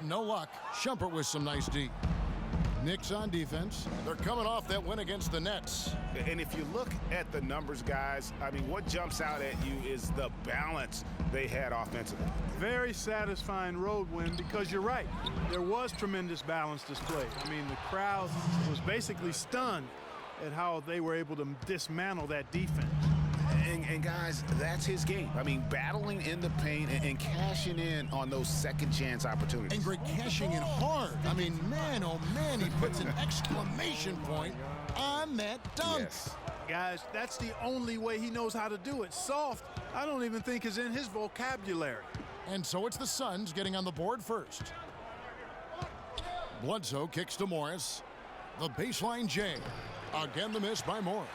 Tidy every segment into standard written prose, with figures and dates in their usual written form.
No luck. Shumpert with some nice D. Knicks on defense. They're coming off that win against the Nets. And if you look at the numbers, guys, I mean, what jumps out at you is the balance they had offensively. Very satisfying road win because you're right. There was tremendous balance displayed. I mean, the crowd was basically stunned at how they were able to dismantle that defense. And guys, that's his game. I mean, battling in the paint and cashing in on those second chance opportunities. And Greg cashing in hard. I mean, man, oh man, he puts an exclamation point on that dunk. Yes. Guys, that's the only way he knows how to do it. Soft, I don't even think is in his vocabulary. And so it's the Suns getting on the board first. Bledsoe kicks to Morris. The baseline J. Again, the miss by Morris.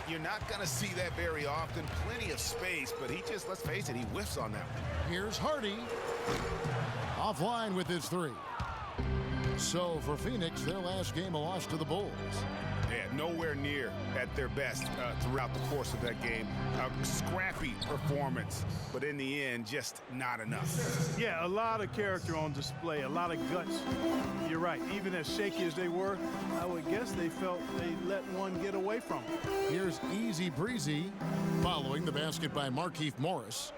You're not going to see that very often. Plenty of space, but he just, let's face it, he whiffs on that one. Here's Hardy. Offline with his three. So for Phoenix, their last game a loss to the Bulls. Yeah, nowhere near at their best throughout the course of that game. A scrappy performance, but in the end, just not enough. Yeah, a lot of character on display, a lot of guts. You're right. Even as shaky as they were, I would guess they felt they let one get away from them. Here's Easy Breezy following the basket by Markieff Morris.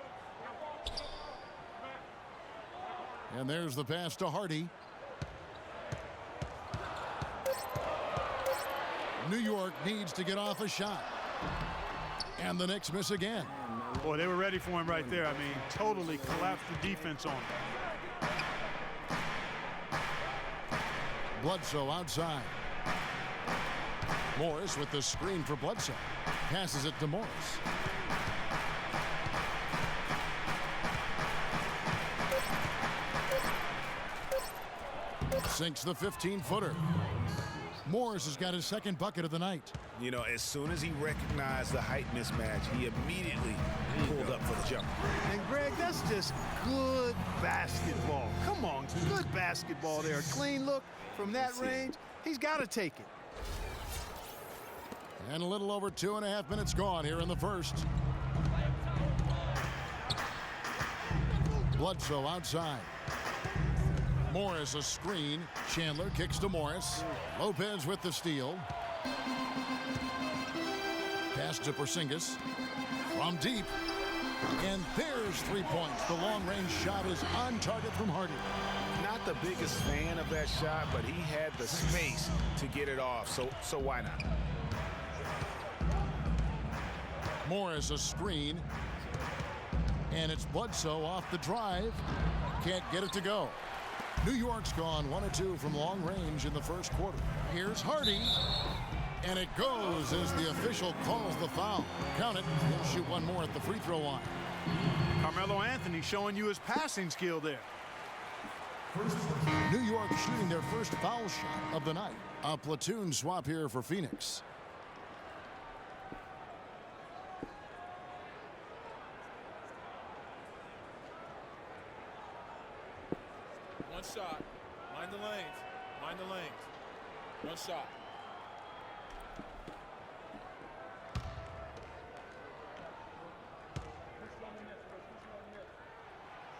And there's the pass to Hardy. New York needs to get off a shot. And the Knicks miss again. Boy, they were ready for him right there. I mean, totally collapsed the defense on him. Bledsoe outside. Morris with the screen for Bledsoe. Passes it to Morris. Sinks the 15-footer. Morris has got his second bucket of the night. You know, as soon as he recognized the height mismatch, he immediately pulled up for the jump. And, Greg, that's just good basketball. Come on, good basketball there. A clean look from that range. He's got to take it. And a little over 2.5 minutes gone here in the first. Bledsoe outside. Morris a screen. Chandler kicks to Morris. Lopez with the steal. Pass to Porzingis. From deep. And there's 3 points. The long-range shot is on target from Hardy. Not the biggest fan of that shot, but he had the space to get it off, so why not? Morris a screen. And it's Bledsoe off the drive. Can't get it to go. New York's gone 1 of 2 from long range in the first quarter. Here's Hardy. And it goes as the official calls the foul. Count it. He'll shoot one more at the free throw line. Carmelo Anthony showing you his passing skill there. New York shooting their first foul shot of the night. A platoon swap here for Phoenix. One shot. Mind the lanes. Mind the lanes. One shot.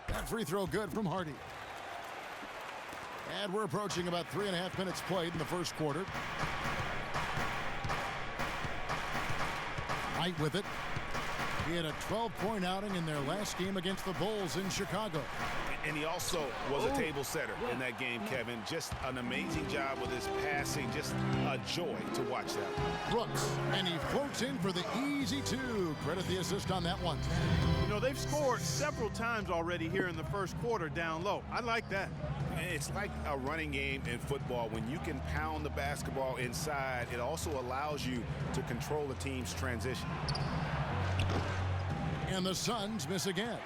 That free throw good from Hardy. And we're approaching about 3.5 minutes played in the first quarter. Knight with it. He had a 12-point outing in their last game against the Bulls in Chicago. And he also was a table setter in that game, Kevin. Just an amazing job with his passing. Just a joy to watch that. Brooks, and he floats in for the easy two. Credit the assist on that one. You know, they've scored several times already here in the first quarter down low. I like that. It's like a running game in football. When you can pound the basketball inside, it also allows you to control the team's transition. And the Suns miss again.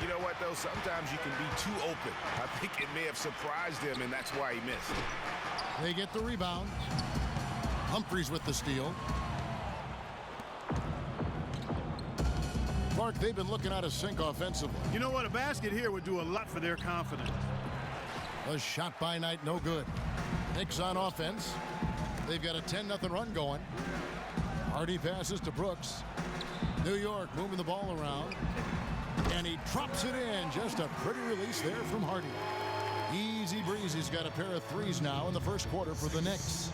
You know what, though? Sometimes you can be too open. I think it may have surprised him, and that's why he missed. They get the rebound. Humphries with the steal. Clark, they've been looking out of sync offensively. You know what? A basket here would do a lot for their confidence. A shot by Knight, no good. Knicks on offense. They've got a 10-0 run going. Hardy passes to Brooks. New York moving the ball around. And he drops it in. Just a pretty release there from Hardy. Easy Breezy's got a pair of threes now in the first quarter for the Knicks.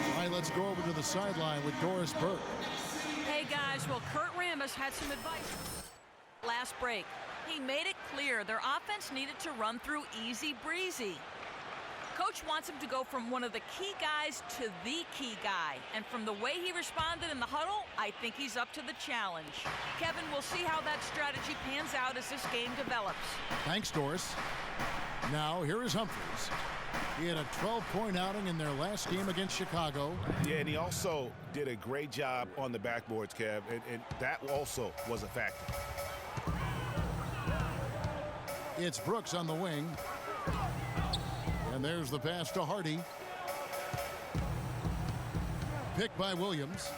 All right, let's go over to the sideline with Doris Burke. Hey guys, well, Kurt Rambis had some advice last break. He made it clear their offense needed to run through Easy Breezy. Coach wants him to go from one of the key guys to the key guy. And from the way he responded in the huddle, I think he's up to the challenge. Kevin, we'll see how that strategy pans out as this game develops. Thanks, Doris. Now, here is Humphries. He had a 12-point outing in their last game against Chicago. Yeah, and he also did a great job on the backboards, Kev, and that also was a factor. It's Brooks on the wing. And there's the pass to Hardy. Picked by Williams.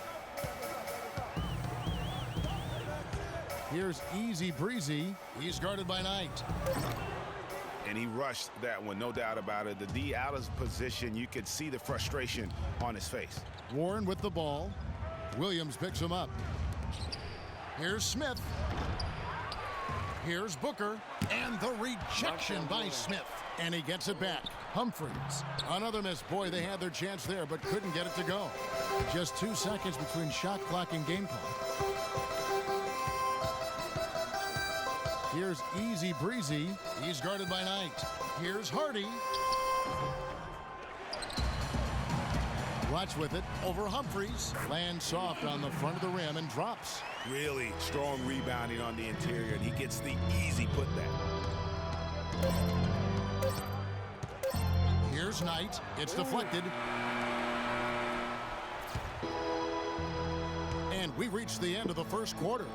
Here's Easy Breezy. He's guarded by Knight. And he rushed that one, no doubt about it. The D out of position, you could see the frustration on his face. Warren with the ball. Williams picks him up. Here's Smith. Here's Booker. And the rejection by Smith. And he gets it back. Humphries. Another miss. Boy, they had their chance there, but couldn't get it to go. Just 2 seconds between shot clock and game clock. Here's Easy Breezy. He's guarded by Knight. Here's Hardy. Watch with it over Humphries. Lands soft on the front of the rim and drops. Really strong rebounding on the interior, and he gets the easy putback. Here's Knight. It's deflected. And we reach the end of the first quarter.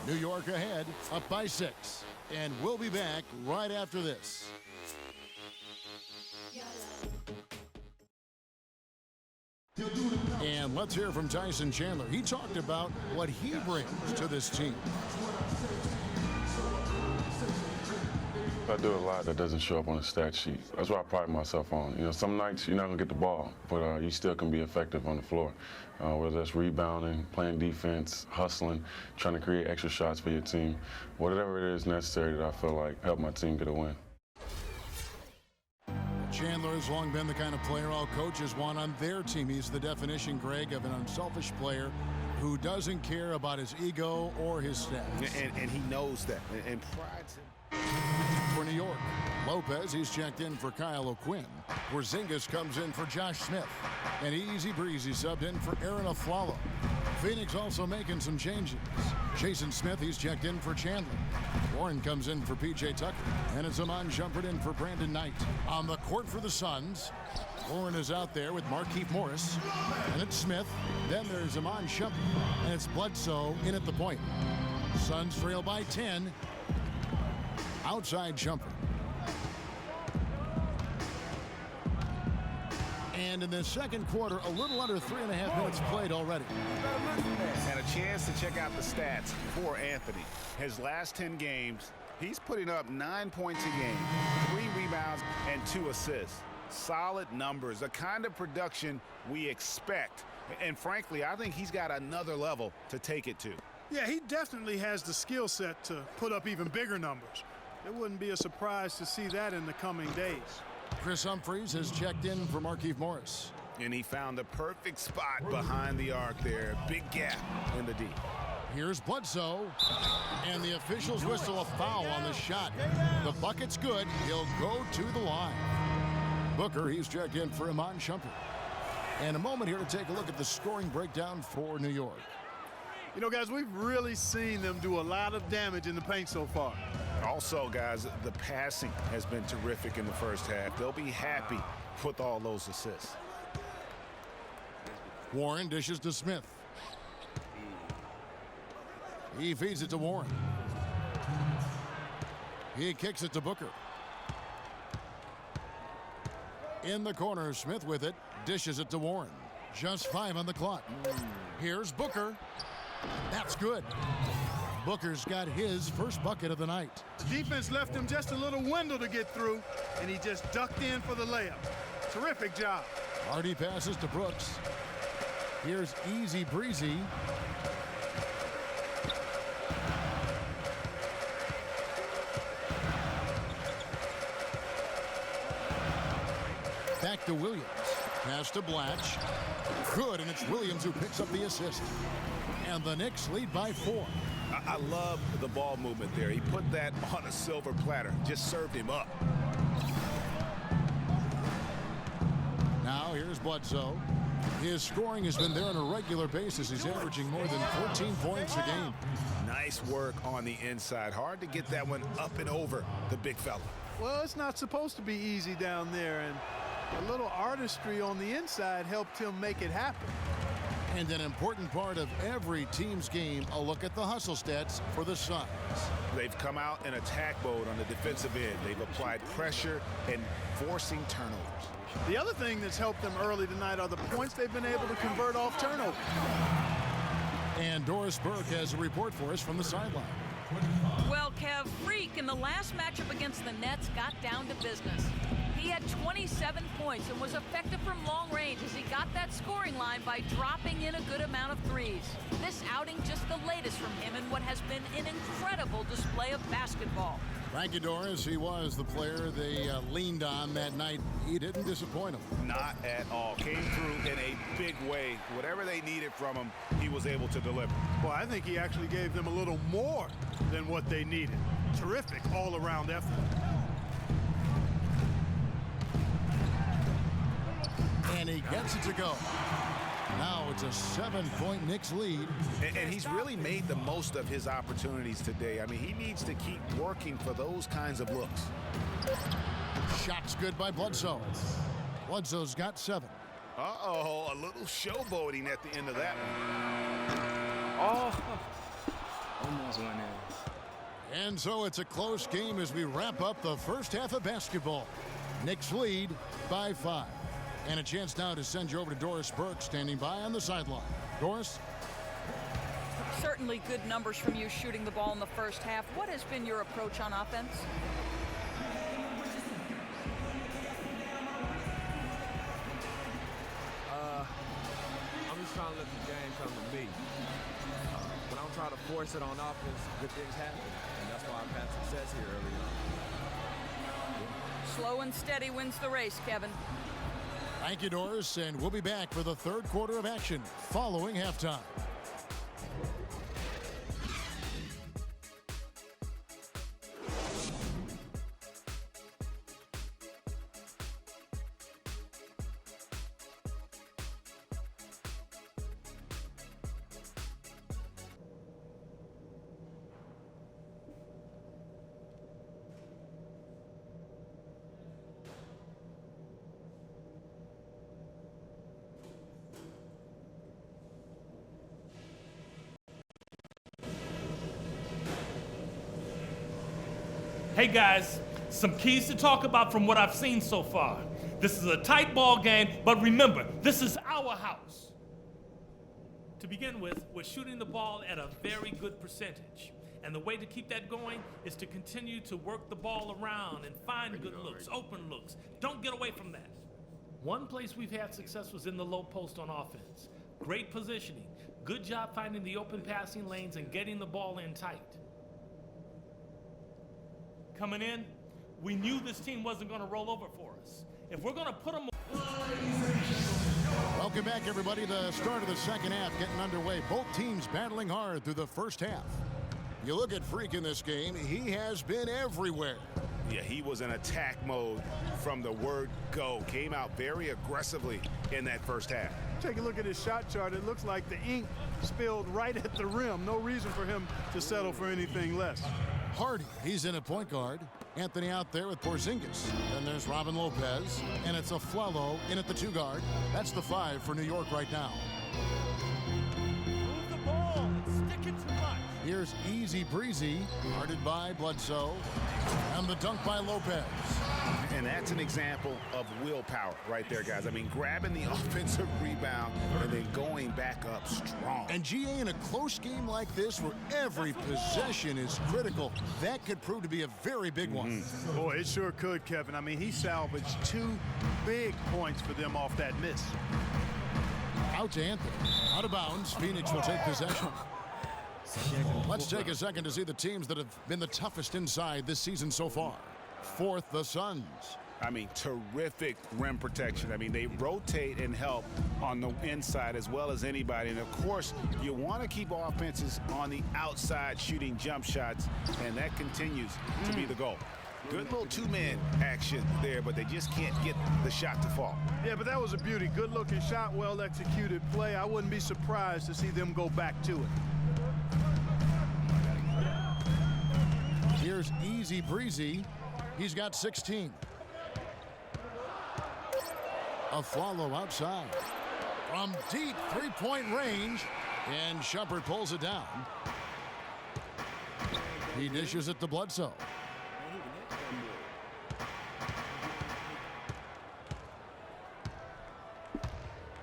New York ahead, up by 6. And we'll be back right after this. And let's hear from Tyson Chandler. He talked about what he brings to this team. I do a lot that doesn't show up on the stat sheet. That's what I pride myself on. You know, some nights you're not going to get the ball, but you still can be effective on the floor. Whether that's rebounding, playing defense, hustling, trying to create extra shots for your team. Whatever it is necessary that I feel like help my team get a win. Chandler has long been the kind of player all coaches want on their team. He's the definition, Greg, of an unselfish player who doesn't care about his ego or his stats. And he knows that and prides him. For New York, Lopez, he's checked in for Kyle O'Quinn. Porzingis comes in for Josh Smith. And Easy Breezy subbed in for Aaron Aflalo. Phoenix also making some changes. Jason Smith, he's checked in for Chandler. Warren comes in for P.J. Tucker. And it's Amon Shumpert in for Brandon Knight. On the court for the Suns, Warren is out there with Markieff Morris. And it's Smith. Then there's Amon Shumpert. And it's Bledsoe in at the point. Suns trail by 10. Outside Shumpert. And in the second quarter, a little under 3.5 minutes played already. And a chance to check out the stats for Anthony. His last 10 games, he's putting up 9 points a game, 3 rebounds, and 2 assists. Solid numbers, the kind of production we expect. And frankly, I think he's got another level to take it to. Yeah, he definitely has the skill set to put up even bigger numbers. It wouldn't be a surprise to see that in the coming days. Chris Humphries has checked in for Markieff Morris. And he found the perfect spot behind the arc there. Big gap in the D. Here's Bledsoe. And the officials whistle a foul on the shot. The bucket's good. He'll go to the line. Booker, he's checked in for Amon Shumpert. And a moment here to take a look at the scoring breakdown for New York. You know, guys, we've really seen them do a lot of damage in the paint so far. Also, guys, the passing has been terrific in the first half. They'll be happy with all those assists. Warren dishes to Smith. He feeds it to Warren. He kicks it to Booker. In the corner, Smith with it, dishes it to Warren. Just 5 on the clock. Here's Booker. That's good. Booker's got his first bucket of the night. The defense left him just a little window to get through, and he just ducked in for the layup. Terrific job. Hardy passes to Brooks. Here's Easy Breezy. Back to Williams. Pass to Blatch. Good, and it's Williams who picks up the assist. And the Knicks lead by 4. I love the ball movement there. He put that on a silver platter. Just served him up. Now here's Bledsoe. His scoring has been there on a regular basis. He's averaging more than 14 points a game. Nice work on the inside. Hard to get that one up and over the big fella. Well, it's not supposed to be easy down there, and a little artistry on the inside helped him make it happen. And an important part of every team's game, a look at the hustle stats for the Suns. They've come out in attack mode on the defensive end. They've applied pressure and forcing turnovers. The other thing that's helped them early tonight are the points they've been able to convert off turnovers. And Doris Burke has a report for us from the sideline. Well, Kev, Freak in the last matchup against the Nets got down to business. He had 27 points and was effective from long range as he got that scoring line by dropping in a good amount of threes. This outing just the latest from him in what has been an incredible display of basketball. Thank you, Doris. He was the player they leaned on that night. He didn't disappoint them. Not at all. Came through in a big way. Whatever they needed from him, he was able to deliver. Well, I think he actually gave them a little more than what they needed. Terrific all-around effort. And he gets it to go. Now it's a 7-point Knicks lead. And he's really made the most of his opportunities today. I mean, he needs to keep working for those kinds of looks. Shots good by Bledsoe. Bledsoe's got 7. Uh-oh, a little showboating at the end of that one. Oh, almost went in. And so it's a close game as we wrap up the first half of basketball. Knicks lead by 5. And a chance now to send you over to Doris Burke, standing by on the sideline. Doris? Certainly good numbers from you shooting the ball in the first half. What has been your approach on offense? I'm just trying to let the game come to me. When I'm trying to force it on offense, good things happen. And that's why I've had success here early on. Slow and steady wins the race, Kevin. Thank you, Doris, and we'll be back for the third quarter of action following halftime. Hey guys, some keys to talk about from what I've seen so far. This is a tight ball game, but remember, this is our house. To begin with, we're shooting the ball at a very good percentage. And the way to keep that going is to continue to work the ball around and find good looks, open looks. Don't get away from that. One place we've had success was in the low post on offense. Great positioning. Good job finding the open passing lanes and getting the ball in tight. Coming in, we knew this team wasn't going to roll over for us. If we're going to put them... Welcome back, everybody. The start of the second half getting underway. Both teams battling hard through the first half. You look at Freak in this game, he has been everywhere. Yeah, he was in attack mode from the word go. Came out very aggressively in that first half. Take a look at his shot chart. It looks like the ink spilled right at the rim. No reason for him to settle for anything less. Hardy, he's in at point guard. Anthony out there with Porzingis. Then there's Robin Lopez, and it's Aflalo in at the 2 guard. That's the 5 for New York right now. Move the ball. It's sticking too much. Here's Easy Breezy, guarded by Bledsoe. And the dunk by Lopez. And that's an example of willpower right there, guys. I mean, grabbing the offensive rebound and then going back up strong. And GA, in a close game like this where every possession is critical, that could prove to be a very big one. Boy, it sure could, Kevin. I mean, he salvaged 2 big points for them off that miss. Out to Anthony. Out of bounds. Phoenix will take possession. Let's take a second to see the teams that have been the toughest inside this season so far. Fourth, the Suns. I mean, terrific rim protection. I mean, they rotate and help on the inside as well as anybody. And, of course, you want to keep offenses on the outside shooting jump shots, and that continues to be the goal. Good little two-man action there, but they just can't get the shot to fall. Yeah, but that was a beauty. Good-looking shot, well-executed play. I wouldn't be surprised to see them go back to it. Here's Easy Breezy. He's got 16. Aflalo outside. From deep three-point range. And Shumpert pulls it down. He dishes it to Bledsoe.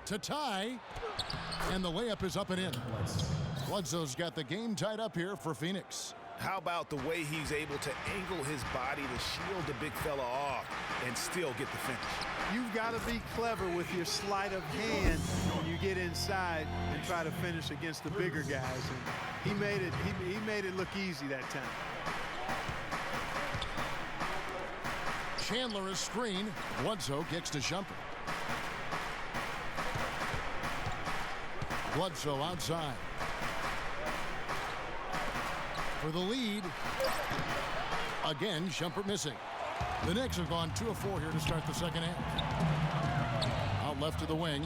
To tie. And the layup is up and in. Bledsoe's got the game tied up here for Phoenix. How about the way he's able to angle his body to shield the big fella off and still get the finish? You've got to be clever with your sleight of hand when you get inside and try to finish against the bigger guys. And he made it look easy that time. Chandler is screened. Bledsoe kicks to Shumpert. Bledsoe outside. For the lead. Again, Shumpert missing. The Knicks have gone 2 of 4 here to start the second half. Out left to the wing.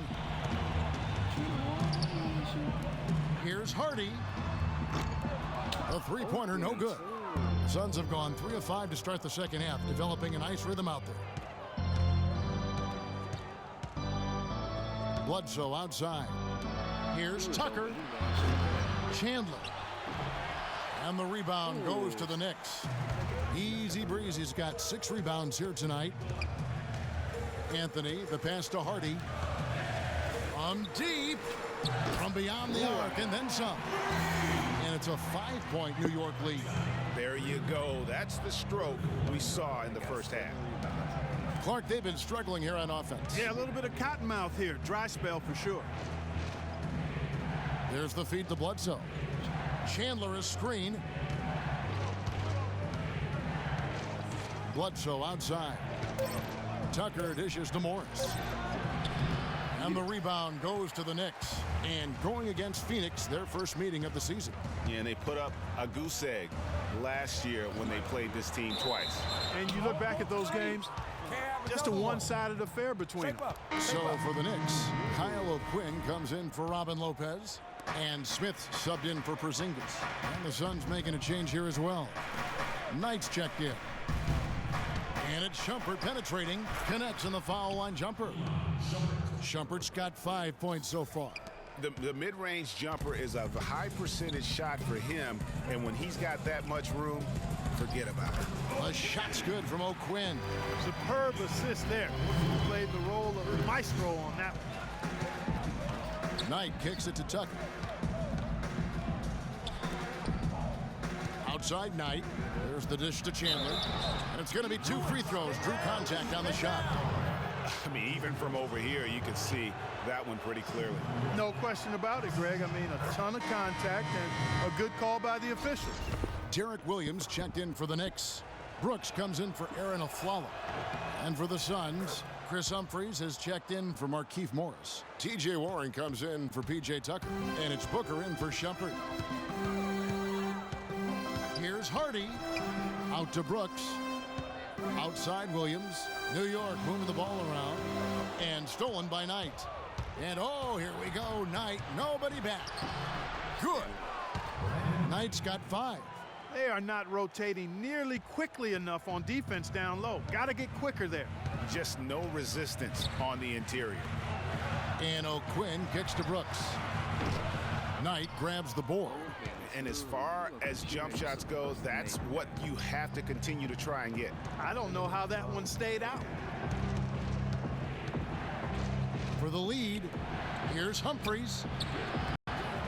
Here's Hardy. A three-pointer, no good. The Suns have gone 3 of 5 to start the second half, developing a nice rhythm out there. Bledsoe outside. Here's Tucker. Chandler. And the rebound goes to the Knicks. Easy Breezy's got 6 rebounds here tonight. Anthony, the pass to Hardy. From deep, from beyond the arc, and then some. And it's a 5-point New York lead. There you go. That's the stroke we saw in the first half. Clark, they've been struggling here on offense. Yeah, a little bit of cottonmouth here. Dry spell for sure. There's the feed to Bledsoe. Chandler is screened. Bledsoe outside. Tucker dishes to Morris. And the rebound goes to the Knicks. And going against Phoenix, their first meeting of the season. Yeah, and they put up a goose egg last year when they played this team twice. And you look back at those games, just a one-sided affair between them. So for the Knicks, Kyle O'Quinn comes in for Robin Lopez. And Smith subbed in for Porzingis. And the Suns making a change here as well. Knight's checked in. And it's Shumpert penetrating. Connects on the foul line jumper. Shumpert's got 5 points so far. The mid-range jumper is a high percentage shot for him. And when he's got that much room, forget about it. The shot's good from O'Quinn. Superb assist there. He played the role of the maestro on that one. Knight kicks it to Tucker. Outside Knight. There's the dish to Chandler. And it's going to be 2 free throws. Drew contact on the shot. I mean, even from over here, you can see that one pretty clearly. No question about it, Greg. I mean, a ton of contact and a good call by the officials. Derek Williams checked in for the Knicks. Brooks comes in for Aaron Aflalo. And for the Suns, Chris Humphries has checked in for Markieff Morris. TJ Warren comes in for PJ Tucker. And it's Booker in for Shumpert. Here's Hardy. Out to Brooks. Outside Williams. New York moving the ball around. And stolen by Knight. And oh, here we go. Knight, nobody back. Good. Knight's got 5. They are not rotating nearly quickly enough on defense down low. Got to get quicker there. Just no resistance on the interior. And O'Quinn kicks to Brooks. Knight grabs the board. And as far as jump shots go, that's what you have to continue to try and get. I don't know how that one stayed out. For the lead, here's Humphries.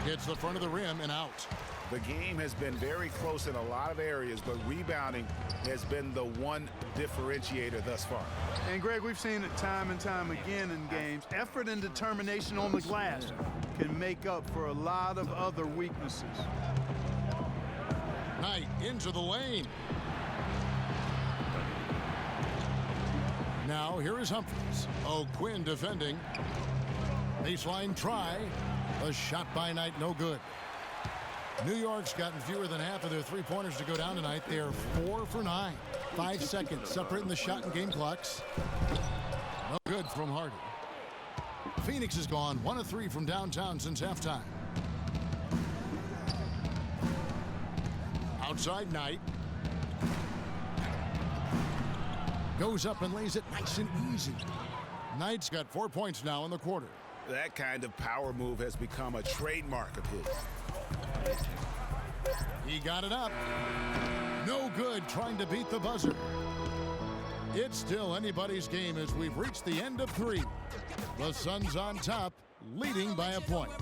Hits the front of the rim and out. The game has been very close in a lot of areas, but rebounding has been the one differentiator thus far. And Greg, we've seen it time and time again in games. Effort and determination on the glass can make up for a lot of other weaknesses. Knight into the lane. Now here is Humphries. O'Quinn defending. Baseline try. A shot by Knight, no good. New York's gotten fewer than half of their three-pointers to go down tonight. They're 4 for 9. 5 seconds separating the shot and game clocks. No good from Hardy. Phoenix has gone 1 of 3 from downtown since halftime. Outside Knight. Goes up and lays it nice and easy. Knight's got 4 points now in the quarter. That kind of power move has become a trademark of his. He got it up. No good trying to beat the buzzer. It's still anybody's game as we've reached the end of 3. The Suns on top, leading by a point.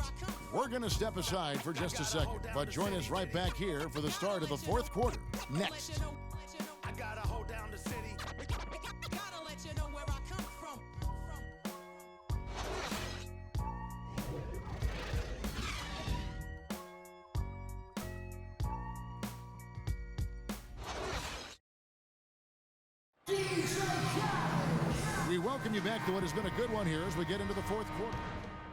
We're going to step aside for just a second, but join us right back here for the start of the 4th quarter. Next. We welcome you back to what has been a good one here as we get into the 4th quarter.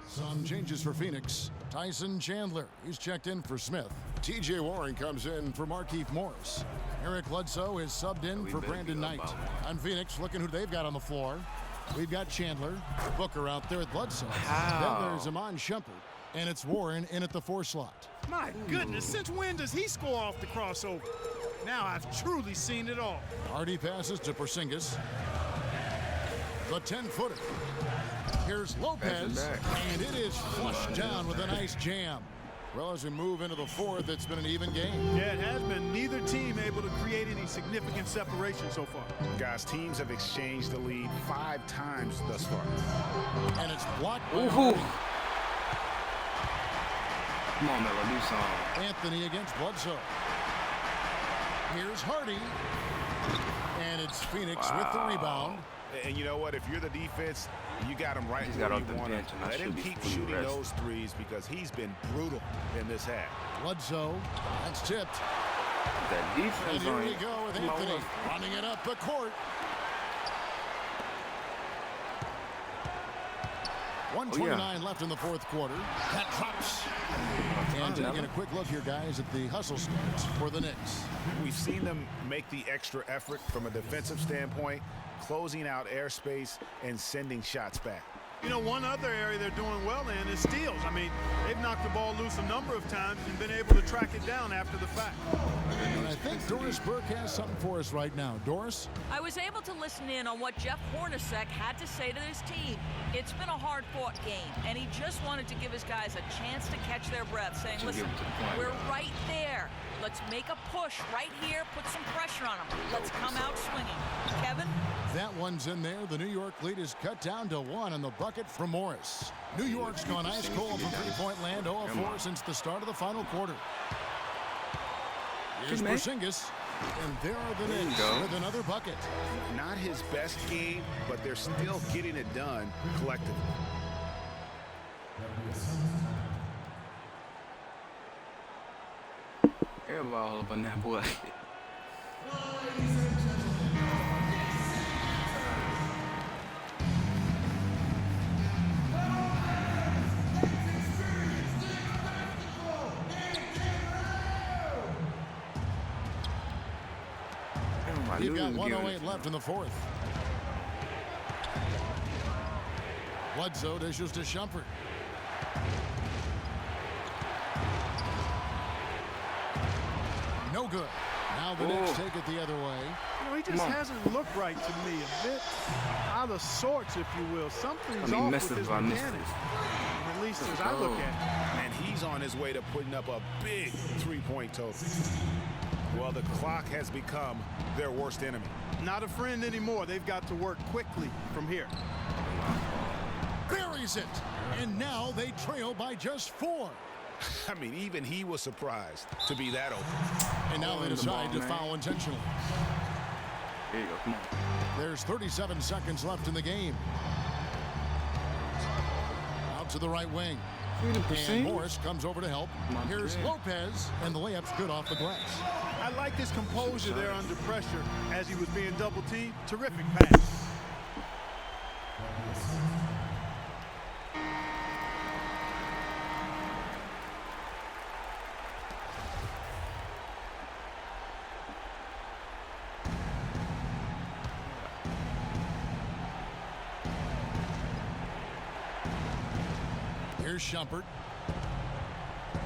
Some changes for Phoenix. Tyson Chandler, he's checked in for Smith. TJ Warren comes in for Markieff Morris. Eric Bledsoe is subbed in for Brandon Knight. On Phoenix, looking who they've got on the floor. We've got Chandler, Booker out there at Bledsoe. Then there's Iman Shumpert, and it's Warren in at the 4 slot. My goodness, since when does he score off the crossover? Now I've truly seen it all. Hardy passes to Porzingis. The 10-footer. Here's Lopez, and it is flushed down with a nice jam. Well, as we move into the 4th, it's been an even game. Yeah, it has been. Neither team able to create any significant separation so far. Guys, teams have exchanged the lead 5 times thus far. And it's blocked by Come on, Melo, do something. Anthony against Bledsoe. Here's Hardy. And it's Phoenix with the rebound. And you know what? If you're the defense, you got him right where you want him. Let him keep shooting those threes because he's been brutal in this half. Bledsoe, that's tipped. That defense And here we go with Anthony running it up the court. 1:29 left in the 4th quarter. That drops. And taking a quick look here, guys, at the hustle stats for the Knicks. We've seen them make the extra effort from a defensive standpoint, closing out airspace and sending shots back. You know, one other area they're doing well in is steals. I mean, they've knocked the ball loose a number of times and been able to track it down after the fact. And I think Doris Burke has something for us right now. Doris? I was able to listen in on what Jeff Hornacek had to say to his team. It's been a hard-fought game, and he just wanted to give his guys a chance to catch their breath, saying, listen, we're right there. Let's make a push right here, put some pressure on them. Let's come out swinging. Kevin? That one's in there. The New York lead is cut down to 1 on the bucket from Morris. New York's gone ice cold from three-point land, 0-4 since the start of the final quarter. Here's Porzingis, and there are the Knicks with another bucket. Not his best game, but they're still getting it done collectively. Everybody all up on that boy. You've got 1:08 left in the 4th. Bledsoe dishes to Shumpert. No good. Now the Knicks take it the other way. You know, he just hasn't looked right to me. A bit out of sorts, if you will. Something's off with his mechanics. And at least as I look at it. And he's on his way to putting up a big three-point total. Well, the clock has become their worst enemy. Not a friend anymore. They've got to work quickly from here. Buries it. And now they trail by just 4. I mean, even he was surprised to be that open. And now they decide to foul intentionally. There you go, come on. There's 37 seconds left in the game. Out to the right wing. And Morris comes over to help. Here's Lopez, and the layup's good off the glass. I like his composure there under pressure as he was being double-teamed. Terrific pass. Here's Shumpert.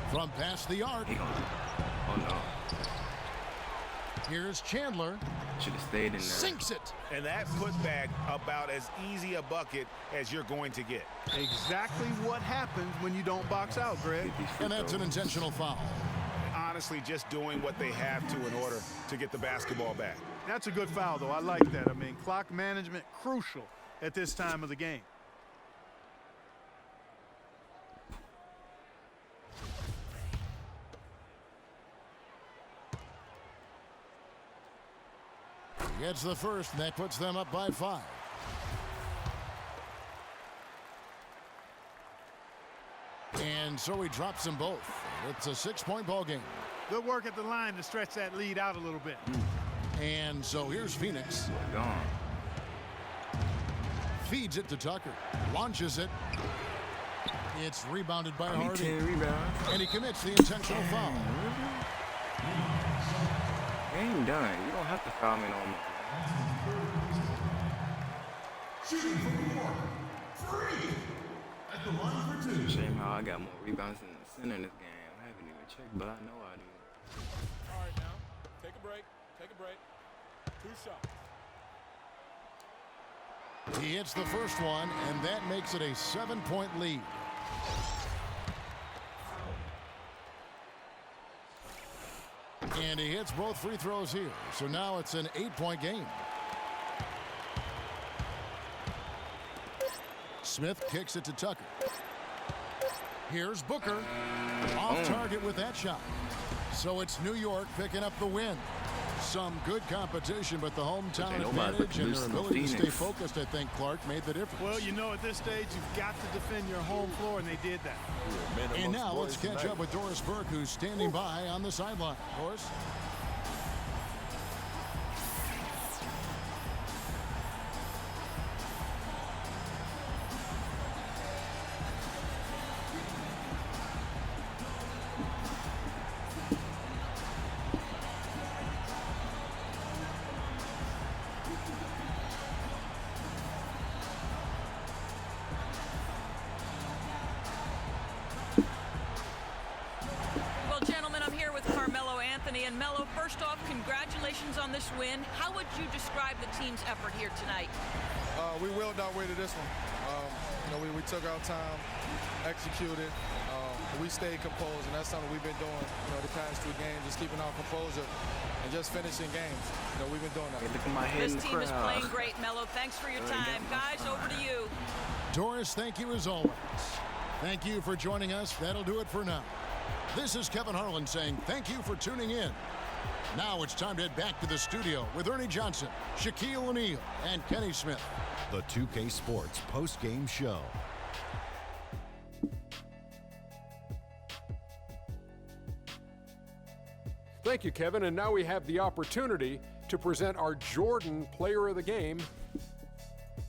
From past the arc. Oh, no. Here's Chandler. Should have stayed in there. Sinks it. And that putback about as easy a bucket as you're going to get. Exactly what happens when you don't box out, Greg. And that's an intentional foul. Honestly, just doing what they have to in order to get the basketball back. That's a good foul, though. I like that. I mean, clock management crucial at this time of the game. Gets the first, and that puts them up by 5. And so he drops them both. It's a 6-point ball game. Good work at the line to stretch that lead out a little bit. And so here's Phoenix. Gone. Feeds it to Tucker. Launches it. It's rebounded by Hardy. 10 rebounds. And he commits the intentional foul. Game done. You don't have to foul me no more. Shooting from the corner. 3. At the line for 2. Shame how I got more rebounds than the center in this game. I haven't even checked, but I know I do. All right, now, take a break. Take a break. 2 shots. He hits the first one, and that makes it a 7-point lead. And he hits both free throws here. So now it's an 8-point game. Smith kicks it to Tucker. Here's Booker. Off target with that shot. So it's New York picking up the win. Some good competition, but the hometown advantage and their ability to stay focused, I think, Clark, made the difference. Well, you know, at this stage, you've got to defend your home floor, and they did that. And now let's catch up with Doris Burke, who's standing by on the sideline. Doris? And Melo, first off, congratulations on this win. How would you describe the team's effort here tonight? We willed our way to this one. We took our time, executed. We stayed composed, and that's something we've been doing the past 2 games, just keeping our composure and just finishing games. We've been doing that. Hey, look at my head this in the team is crowd. playing great, Melo. Thanks for your time. Guys, over to you. Doris, thank you as always. Thank you for joining us. That'll do it for now. This is Kevin Harlan saying thank you for tuning in. Now it's time to head back to the studio with Ernie Johnson, Shaquille O'Neal, and Kenny Smith. The 2K Sports post-game show. Thank you, Kevin. And now we have the opportunity to present our Jordan Player of the Game,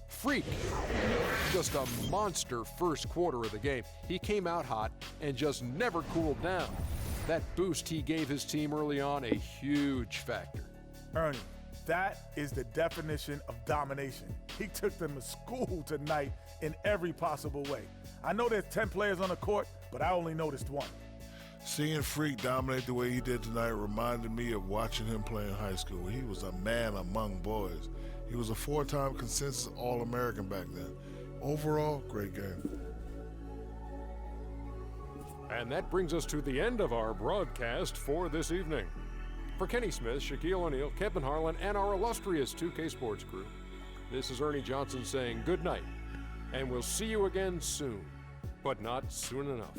Freak. Just a monster first quarter of the game. He came out hot and just never cooled down. That boost he gave his team early on, a huge factor. Ernie, that is the definition of domination. He took them to school tonight in every possible way. I know there's 10 players on the court, but I only noticed 1. Seeing Freak dominate the way he did tonight reminded me of watching him play in high school. He was a man among boys. He was a 4-time consensus All-American back then. Overall, great game. And that brings us to the end of our broadcast for this evening. For Kenny Smith, Shaquille O'Neal, Kevin Harlan, and our illustrious 2K Sports crew, this is Ernie Johnson saying good night, and we'll see you again soon, but not soon enough.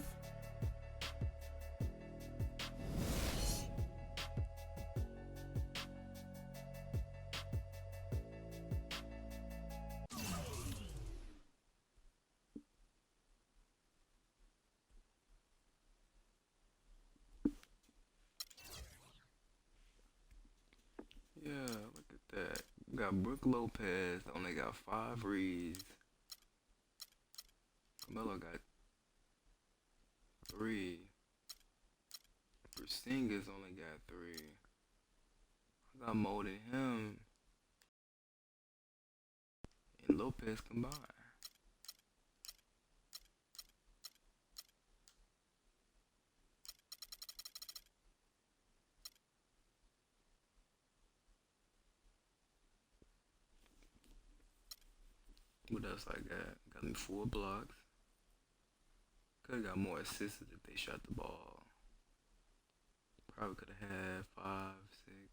Yeah, look at that. We got Brook Lopez, only got 5 reads. Carmelo got 3. Porzingis only got 3. I got more than him and Lopez combined. What else I got? Got me 4 blocks. Could have got more assists if they shot the ball. Probably could have had 5, 6.